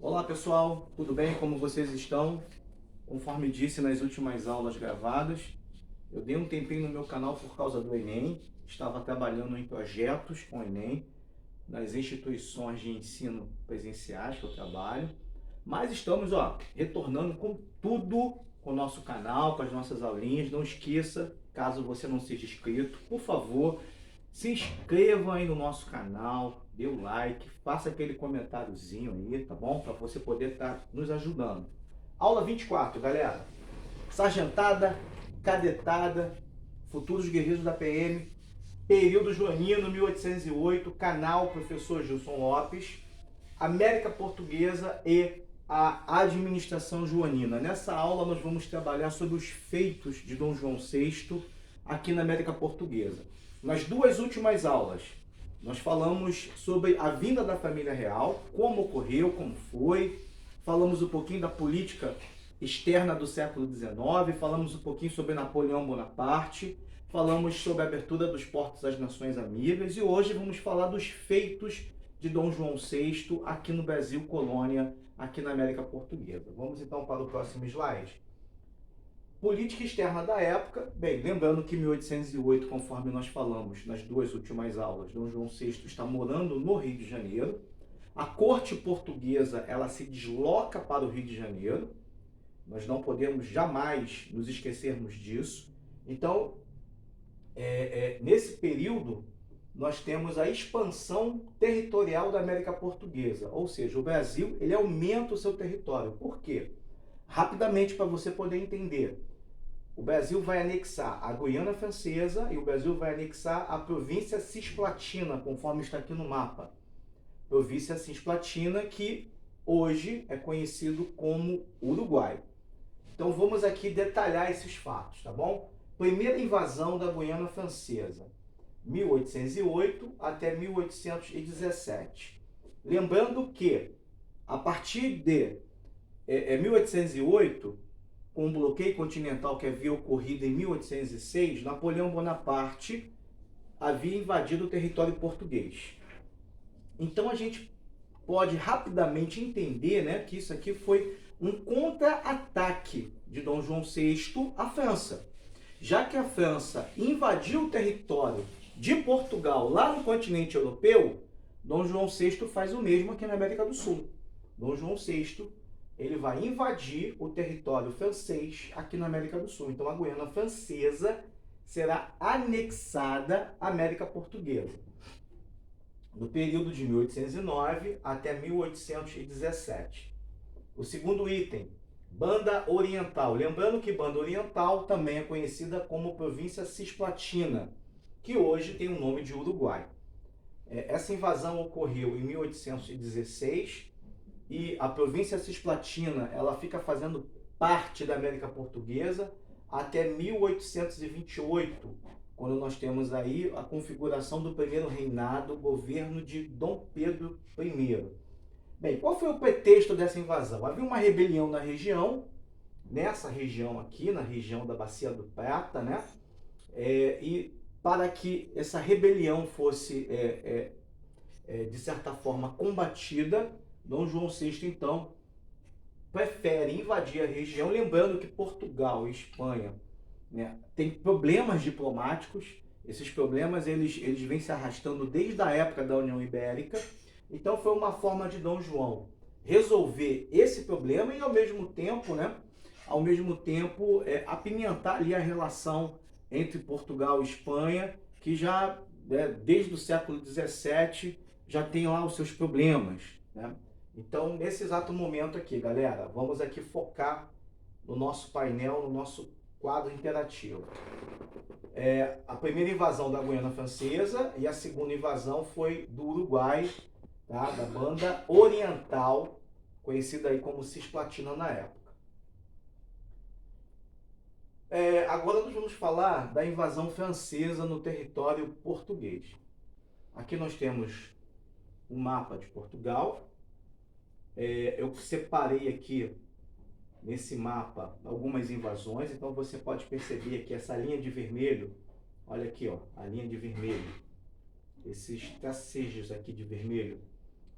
Olá pessoal, tudo bem? Como vocês estão? Conforme disse nas últimas aulas gravadas, eu dei um tempinho no meu canal por causa do Enem, estava trabalhando em projetos com o Enem, nas instituições de ensino presenciais que eu trabalho, mas estamos retornando com tudo com o nosso canal, com as nossas aulinhas. Não esqueça, caso você não seja inscrito, por favor, se inscreva aí no nosso canal, dê o like, faça aquele comentáriozinho aí, tá bom? Para você poder estar nos ajudando. Aula 24, galera. Sargentada, cadetada, futuros guerreiros da PM, período joanino 1808, canal Professor Gilson Lopes, América Portuguesa e a administração joanina. Nessa aula nós vamos trabalhar sobre os feitos de Dom João VI aqui na América Portuguesa. Nas duas últimas aulas, nós falamos sobre a vinda da família real, como ocorreu, como foi, falamos um pouquinho da política externa do século XIX, falamos um pouquinho sobre Napoleão Bonaparte, falamos sobre a abertura dos portos às Nações Amigas e hoje vamos falar dos feitos de Dom João VI aqui no Brasil, colônia, aqui na América Portuguesa. Vamos então para o próximo slide. Política externa da época. Bem, lembrando que em 1808, conforme nós falamos nas duas últimas aulas, Dom João VI está morando no Rio de Janeiro. A corte portuguesa ela se desloca para o Rio de Janeiro. Nós não podemos jamais nos esquecermos disso. Então, nesse período, nós temos a expansão territorial da América Portuguesa, ou seja, o Brasil ele aumenta o seu território. Por quê? Rapidamente, para você poder entender, o Brasil vai anexar a Guiana Francesa e o Brasil vai anexar a província Cisplatina, conforme está aqui no mapa. Província Cisplatina, que hoje é conhecido como Uruguai. Então vamos aqui detalhar esses fatos, tá bom? Primeira invasão da Guiana Francesa, 1808 até 1817. Lembrando que, a partir de 1808, com o bloqueio continental que havia ocorrido em 1806, Napoleão Bonaparte havia invadido o território português. Então a gente pode rapidamente entender, né, que isso aqui foi um contra-ataque de Dom João VI à França. Já que a França invadiu o território de Portugal lá no continente europeu, Dom João VI faz o mesmo aqui na América do Sul. Dom João VI ele vai invadir o território francês aqui na América do Sul. Então a Guiana Francesa será anexada à América Portuguesa no período de 1809 até 1817. O segundo item, Banda Oriental. Lembrando que Banda Oriental também é conhecida como província Cisplatina, que hoje tem o nome de Uruguai. Essa invasão ocorreu em 1816 e a província Cisplatina ela fica fazendo parte da América Portuguesa até 1828, quando nós temos aí a configuração do primeiro reinado, governo de Dom Pedro I. Bem, qual foi o pretexto dessa invasão? Havia uma rebelião na região, nessa região aqui, na região da Bacia do Prata, né? E para que essa rebelião fosse, de certa forma, combatida, Dom João VI, então, prefere invadir a região, lembrando que Portugal e Espanha, né, têm problemas diplomáticos. Esses problemas eles vêm se arrastando desde a época da União Ibérica. Então foi uma forma de Dom João resolver esse problema e ao mesmo tempo, apimentar ali a relação entre Portugal e Espanha, que já desde o século XVII já tem lá os seus problemas, né? Então, nesse exato momento aqui, galera, vamos aqui focar no nosso painel, no nosso quadro interativo. A primeira invasão da Guiana Francesa e a segunda invasão foi do Uruguai, tá? Da Banda Oriental, conhecida aí como Cisplatina na época. Agora nós vamos falar da invasão francesa no território português. Aqui nós temos um mapa de Portugal. Eu separei aqui nesse mapa algumas invasões, então você pode perceber que essa linha de vermelho, olha aqui, a linha de vermelho, esses tracejos aqui de vermelho,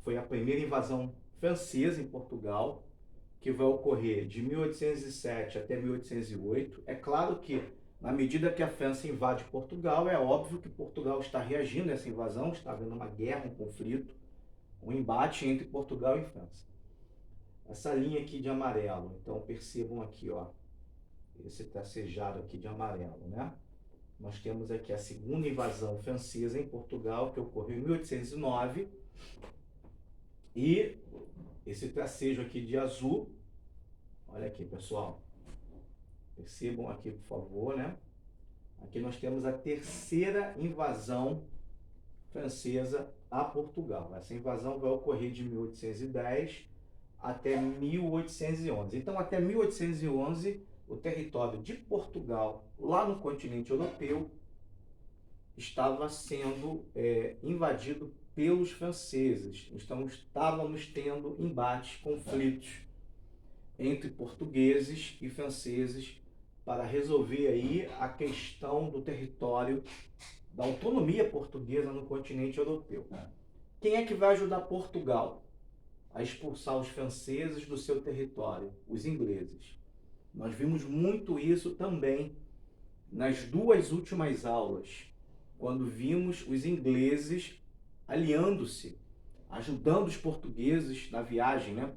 foi a primeira invasão francesa em Portugal, que vai ocorrer de 1807 até 1808. É claro que, na medida que a França invade Portugal, é óbvio que Portugal está reagindo a essa invasão, está havendo uma guerra, um conflito, um embate entre Portugal e França. Essa linha aqui de amarelo, então percebam aqui, ó, esse tracejado aqui de amarelo, né? Nós temos aqui a segunda invasão francesa em Portugal, que ocorreu em 1809, e esse tracejo aqui de azul, olha aqui, pessoal, percebam aqui, por favor, né? Aqui nós temos a terceira invasão francesa a Portugal. Essa invasão vai ocorrer de 1810 até 1811. Então, até 1811, o território de Portugal, lá no continente europeu, estava sendo invadido pelos franceses. Então, estávamos tendo embates, conflitos entre portugueses e franceses para resolver aí a questão do território, da autonomia portuguesa no continente europeu. Quem é que vai ajudar Portugal a expulsar os franceses do seu território? Os ingleses. Nós vimos muito isso também nas duas últimas aulas, quando vimos os ingleses aliando-se, ajudando os portugueses na viagem, né?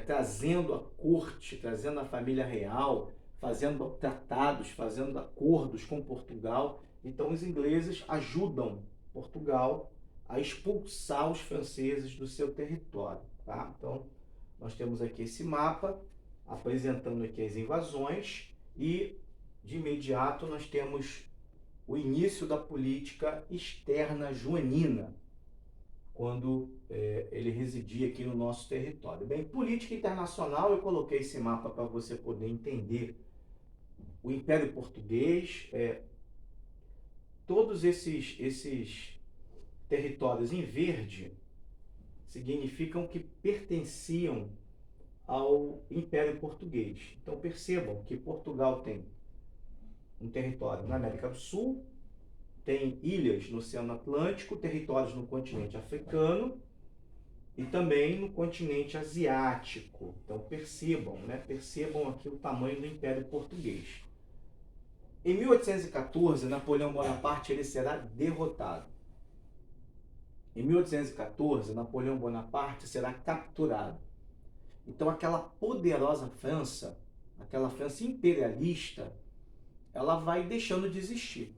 Trazendo a corte, trazendo a família real, fazendo tratados, fazendo acordos com Portugal. Então, os ingleses ajudam Portugal a expulsar os franceses do seu território, tá? Então, nós temos aqui esse mapa apresentando aqui as invasões e, de imediato, nós temos o início da política externa joanina, quando ele residia aqui no nosso território. Bem, política internacional, eu coloquei esse mapa para você poder entender o Império Português, todos esses territórios em verde significam que pertenciam ao Império Português. Então percebam que Portugal tem um território na América do Sul, tem ilhas no Oceano Atlântico, territórios no continente africano e também no continente asiático. Então percebam, né? Percebam aqui o tamanho do Império Português. Em 1814, Napoleão Bonaparte ele será derrotado. Em 1814, Napoleão Bonaparte será capturado. Então aquela poderosa França, aquela França imperialista, ela vai deixando de existir.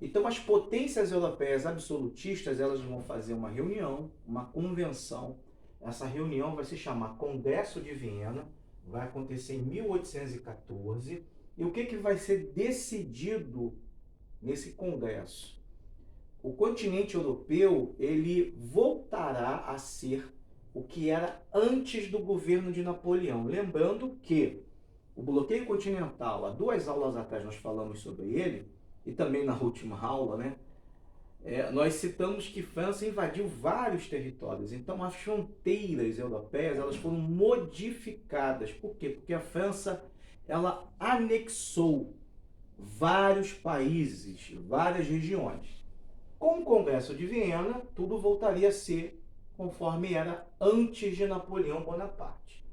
Então as potências europeias absolutistas, elas vão fazer uma reunião, uma convenção. Essa reunião vai se chamar Congresso de Viena, vai acontecer em 1814. E o que vai ser decidido nesse congresso? O continente europeu, ele voltará a ser o que era antes do governo de Napoleão. Lembrando que o bloqueio continental, há 2 aulas atrás nós falamos sobre ele, e também na última aula, né? Nós citamos que França invadiu vários territórios. Então as fronteiras europeias, elas foram modificadas. Por quê? Porque a França, ela anexou vários países, várias regiões. Com o Congresso de Viena, tudo voltaria a ser conforme era antes de Napoleão Bonaparte.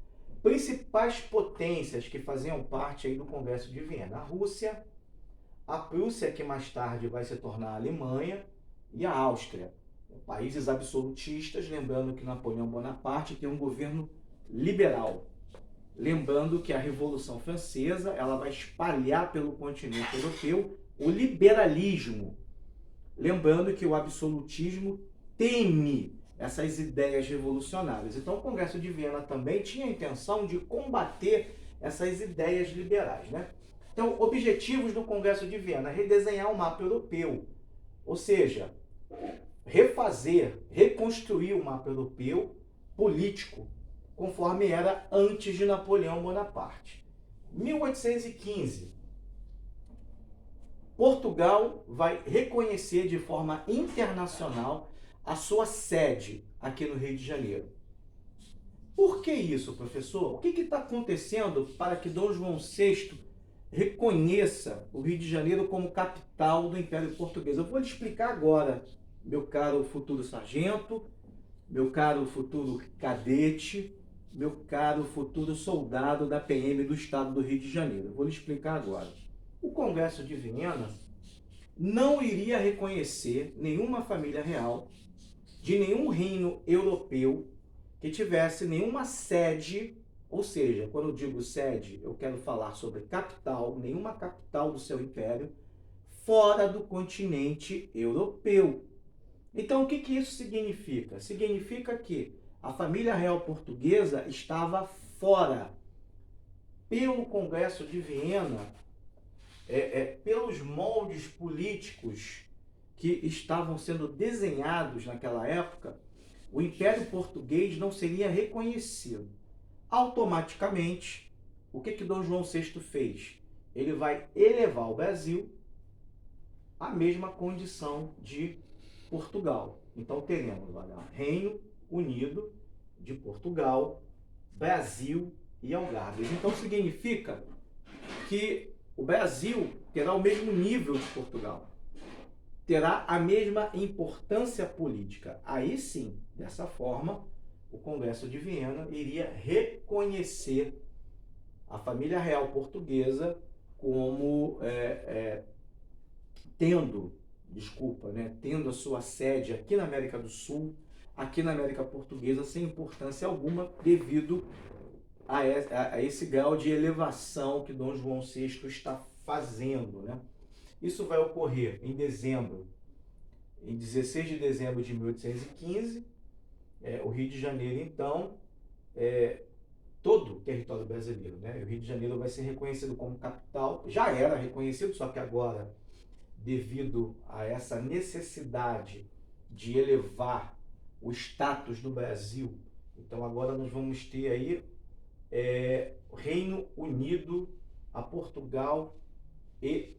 Principais potências que faziam parte aí do Congresso de Viena: a Rússia, a Prússia, que mais tarde vai se tornar a Alemanha, e a Áustria. Países absolutistas, lembrando que Napoleão Bonaparte tem um governo liberal. Lembrando que a Revolução Francesa, ela vai espalhar pelo continente europeu o liberalismo. Lembrando que o absolutismo teme essas ideias revolucionárias. Então, o Congresso de Viena também tinha a intenção de combater essas ideias liberais, né? Então, objetivos do Congresso de Viena: redesenhar o mapa europeu, ou seja, refazer, reconstruir o mapa europeu político, conforme era antes de Napoleão Bonaparte. 1815, Portugal vai reconhecer de forma internacional a sua sede aqui no Rio de Janeiro. Por que isso, professor? O que está acontecendo para que Dom João VI reconheça o Rio de Janeiro como capital do Império Português? Eu vou lhe explicar agora, meu caro futuro sargento, meu caro futuro cadete, meu caro futuro soldado da PM do Estado do Rio de Janeiro. Eu vou lhe explicar agora. O Congresso de Viena não iria reconhecer nenhuma família real de nenhum reino europeu que tivesse nenhuma sede, ou seja, quando eu digo sede, eu quero falar sobre capital, nenhuma capital do seu império, fora do continente europeu. Então, o que isso significa? Significa que a família real portuguesa estava fora. Pelo Congresso de Viena, pelos moldes políticos que estavam sendo desenhados naquela época, o Império Português não seria reconhecido. Automaticamente, o que Dom João VI fez? Ele vai elevar o Brasil à mesma condição de Portugal. Então teremos, olha, Reino Unido de Portugal, Brasil e Algarves. Então significa que o Brasil terá o mesmo nível de Portugal, terá a mesma importância política. Aí sim, dessa forma, o Congresso de Viena iria reconhecer a família real portuguesa como tendo a sua sede aqui na América do Sul, aqui na América Portuguesa, sem importância alguma, devido a esse grau de elevação que Dom João VI está fazendo, né? Isso vai ocorrer em 16 de dezembro de 1815, o Rio de Janeiro, então, todo o território brasileiro, né? O Rio de Janeiro vai ser reconhecido como capital, já era reconhecido, só que agora, devido a essa necessidade de elevar o status do Brasil, então agora nós vamos ter aí Reino Unido a Portugal e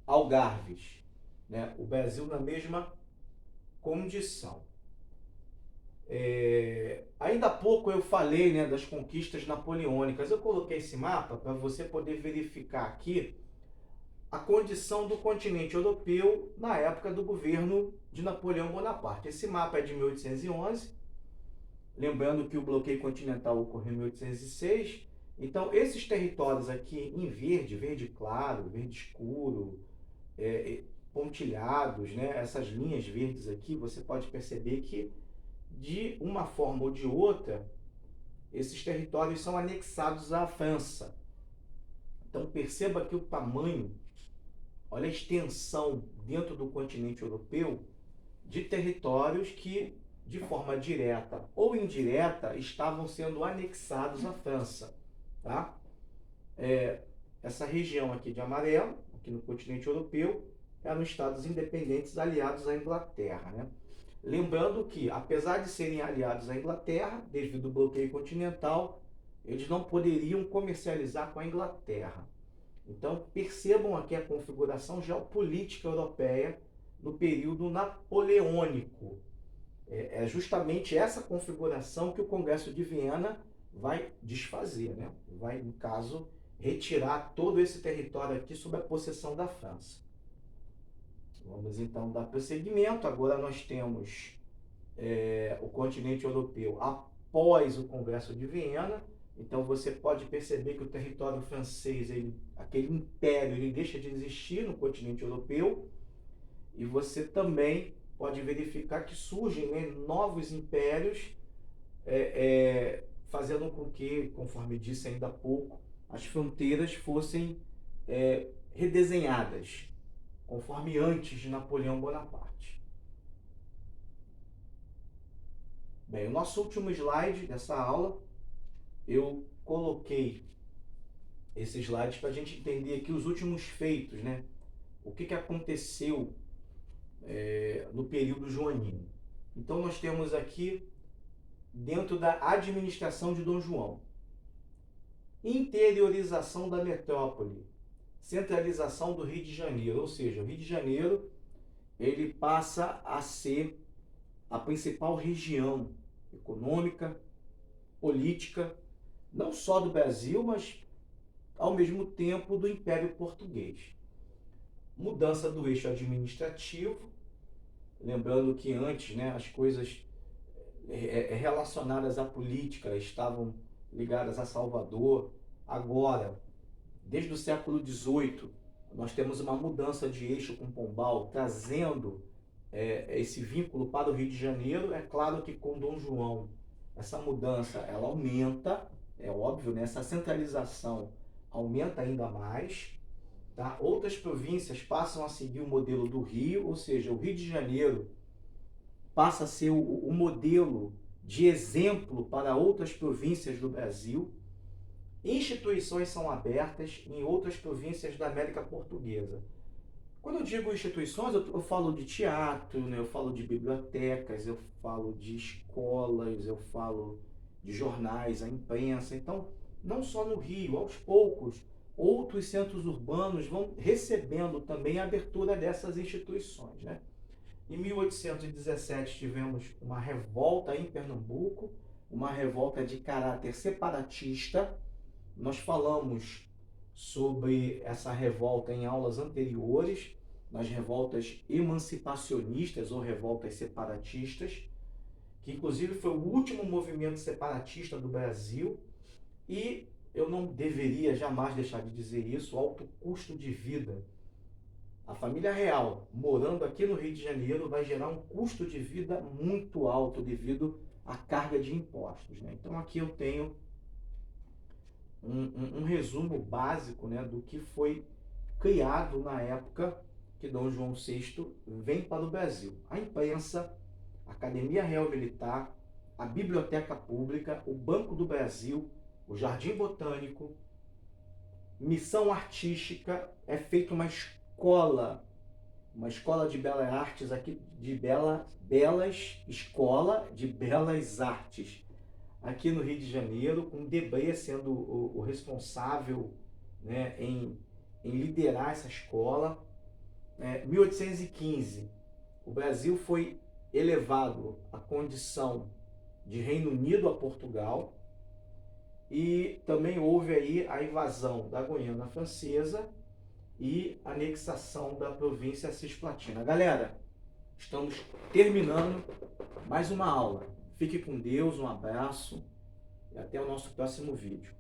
Algarves, né? O Brasil na mesma condição. Ainda há pouco eu falei, né, das conquistas napoleônicas. Eu coloquei esse mapa para você poder verificar aqui a condição do continente europeu na época do governo de Napoleão Bonaparte. Esse mapa é de 1811, lembrando que o bloqueio continental ocorreu em 1806. Então, esses territórios aqui em verde, verde claro, verde escuro, pontilhados, né? Essas linhas verdes aqui, você pode perceber que, de uma forma ou de outra, esses territórios são anexados à França. Então, perceba que o tamanho, olha a extensão dentro do continente europeu de territórios que, de forma direta ou indireta, estavam sendo anexados à França. Tá? Essa região aqui de amarelo, aqui no continente europeu, eram estados independentes aliados à Inglaterra, né? Lembrando que, apesar de serem aliados à Inglaterra, devido ao bloqueio continental, eles não poderiam comercializar com a Inglaterra. Então, percebam aqui a configuração geopolítica europeia no período napoleônico. É justamente essa configuração que o Congresso de Viena vai desfazer, né? Vai, no caso, retirar todo esse território aqui sob a possessão da França. Vamos então dar prosseguimento. Agora nós temos o continente europeu após o Congresso de Viena. Então você pode perceber que o território francês, aquele império, ele deixa de existir no continente europeu. E você também pode verificar que surgem, né, novos impérios, fazendo com que, conforme disse ainda há pouco, as fronteiras fossem redesenhadas, conforme antes de Napoleão Bonaparte. Bem, o nosso último slide dessa aula, eu coloquei esse slide para a gente entender aqui os últimos feitos, né? O que aconteceu no período joanino. Então nós temos aqui, dentro da administração de Dom João, interiorização da metrópole, centralização do Rio de Janeiro, ou seja, o Rio de Janeiro ele passa a ser a principal região econômica, política, não só do Brasil, mas ao mesmo tempo do Império Português. Mudança do eixo administrativo, lembrando que antes, né, as coisas relacionadas à política estavam ligadas a Salvador. Agora, desde o século XVIII, nós temos uma mudança de eixo com Pombal, trazendo esse vínculo para o Rio de Janeiro. É claro que com Dom João, essa mudança ela aumenta, é óbvio, né? Essa centralização aumenta ainda mais. Tá? Outras províncias passam a seguir o modelo do Rio, ou seja, o Rio de Janeiro passa a ser o modelo de exemplo para outras províncias do Brasil. Instituições são abertas em outras províncias da América Portuguesa. Quando eu digo instituições, eu falo de teatro, né? Eu falo de bibliotecas, eu falo de escolas, eu falo de jornais, a imprensa. Então, não só no Rio, aos poucos, outros centros urbanos vão recebendo também a abertura dessas instituições, né? Em 1817 tivemos uma revolta em Pernambuco, uma revolta de caráter separatista. Nós falamos sobre essa revolta em aulas anteriores, nas revoltas emancipacionistas ou revoltas separatistas, que inclusive foi o último movimento separatista do Brasil. E eu não deveria jamais deixar de dizer isso: alto custo de vida. A família real, morando aqui no Rio de Janeiro, vai gerar um custo de vida muito alto devido à carga de impostos, né? Então aqui eu tenho um resumo básico, né, do que foi criado na época que Dom João VI vem para o Brasil. A imprensa, a Academia Real Militar, a Biblioteca Pública, o Banco do Brasil, o Jardim Botânico, missão artística, é feita uma escola de belas artes aqui, escola de belas artes aqui no Rio de Janeiro, com Debré sendo o responsável, né, em liderar essa escola. 1815, o Brasil foi elevado à condição de Reino Unido a Portugal, e também houve aí a invasão da Guiana Francesa e anexação da província Cisplatina. Galera, estamos terminando mais uma aula. Fique com Deus, um abraço e até o nosso próximo vídeo.